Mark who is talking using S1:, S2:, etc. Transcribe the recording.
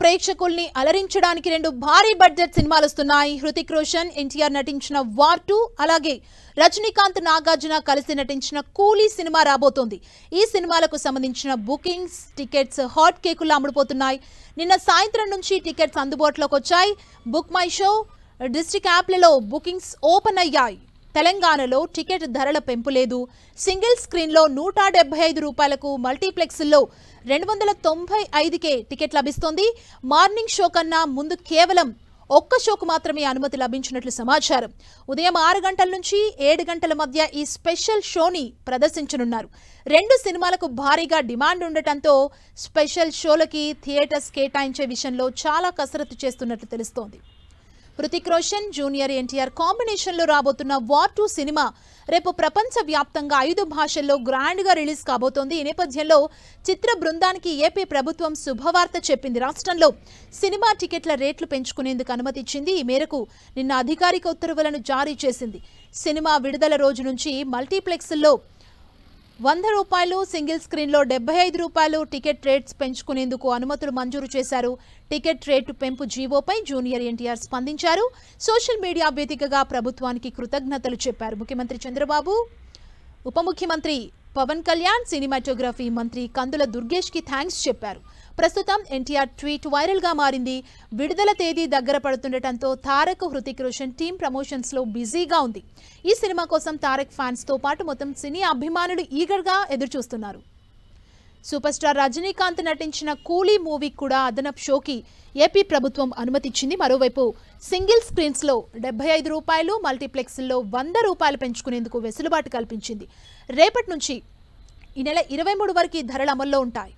S1: ప్రేక్షకుల్ని అలరించడానికి రెండు భారీ బడ్జెట్ సినిమాలు వస్తున్నాయి. హృతిక్ రోషన్, ఎన్టీఆర్ నటించిన వార్ 2, అలాగే రజనీకాంత్, నాగార్జున కలిసి నటించిన కూలీ సినిమా రాబోతోంది. ఈ సినిమాలకు సంబంధించిన బుకింగ్స్, టికెట్స్ హాట్ కేకుల్లా అమ్ముడుపోతున్నాయి. నిన్న సాయంత్రం నుంచి టికెట్స్ అందుబాటులోకి వచ్చాయి. బుక్ మై షో, డిస్ట్రిక్ట్ యాప్లలో బుకింగ్స్ ఓపెన్ అయ్యాయి. తెలంగాణలో టికెట్ ధరల పెంపు లేదు. సింగిల్ స్క్రీన్లో 175 రూపాయలకు, మల్టీప్లెక్స్లో 295కే టికెట్ లభిస్తోంది. మార్నింగ్ షో కన్నా ముందు కేవలం ఒక్క షోకు మాత్రమే అనుమతి లభించినట్లు సమాచారం. ఉదయం 6 గంటల నుంచి 7 గంటల మధ్య ఈ స్పెషల్ షోని ప్రదర్శించనున్నారు. రెండు సినిమాలకు భారీగా డిమాండ్ ఉండటంతో స్పెషల్ షోలకి థియేటర్స్ కేటాయించే విషయంలో చాలా కసరత్తు చేస్తున్నట్లు తెలుస్తోంది. హృతిక్ రోషన్, జూనియర్ ఎన్టీఆర్ కాంబినేషన్లో రాబోతున్న వార్ 2 సినిమా రేపు ప్రపంచ వ్యాప్తంగా 5 భాషల్లో గ్రాండ్గా రిలీజ్ కాబోతోంది. ఈ నేపథ్యంలో చిత్ర బృందానికి ఏపీ ప్రభుత్వం శుభవార్త చెప్పింది. రాష్ట్రంలో సినిమా టికెట్ల రేట్లు పెంచుకునేందుకు అనుమతి ఇచ్చింది. ఈ మేరకు నిన్న అధికారిక ఉత్తర్వులను జారీ చేసింది. సినిమా విడుదల రోజు నుంచి మల్టీప్లెక్స్ల్లో 100 రూపాయలు, సింగిల్ స్క్రీన్లో 75 రూపాయలు టికెట్ రేట్స్ పెంచుకునేందుకు అనుమతులు మంజూరు చేశారు. టికెట్ రేటు పెంపు జీవోపై జూనియర్ ఎన్టీఆర్ స్పందించారు. సోషల్ మీడియా వేదికగా ప్రభుత్వానికి కృతజ్ఞతలు చెప్పారు. ముఖ్యమంత్రి చంద్రబాబు, ఉప ముఖ్యమంత్రి పవన్ కళ్యాణ్, సినిమాటోగ్రఫీ మంత్రి కందుల దుర్గేష్కి థ్యాంక్స్ చెప్పారు. ప్రస్తుతం ఎన్టీఆర్ ట్వీట్ వైరల్గా మారింది. విడుదల తేదీ దగ్గర పడుతుండటంతో తారక్, హృతిక్ రోషన్ టీం ప్రమోషన్స్లో బిజీగా ఉంది. ఈ సినిమా కోసం తారక్ ఫ్యాన్స్తో పాటు మొత్తం సినీ అభిమానులు ఈగర్గా ఎదురుచూస్తున్నారు. సూపర్ స్టార్ రజనీకాంత్ నటించిన కూలీ మూవీకి కూడా అదనపు షోకి ఏపీ ప్రభుత్వం అనుమతిచ్చింది. మరోవైపు సింగిల్ స్క్రీన్స్లో 75 రూపాయలు, మల్టీప్లెక్స్లో 100 రూపాయలు పెంచుకునేందుకు వెసులుబాటు కల్పించింది. రేపటి నుంచి ఈ నెల 23 వరకు ధరలు అమల్లో ఉంటాయి.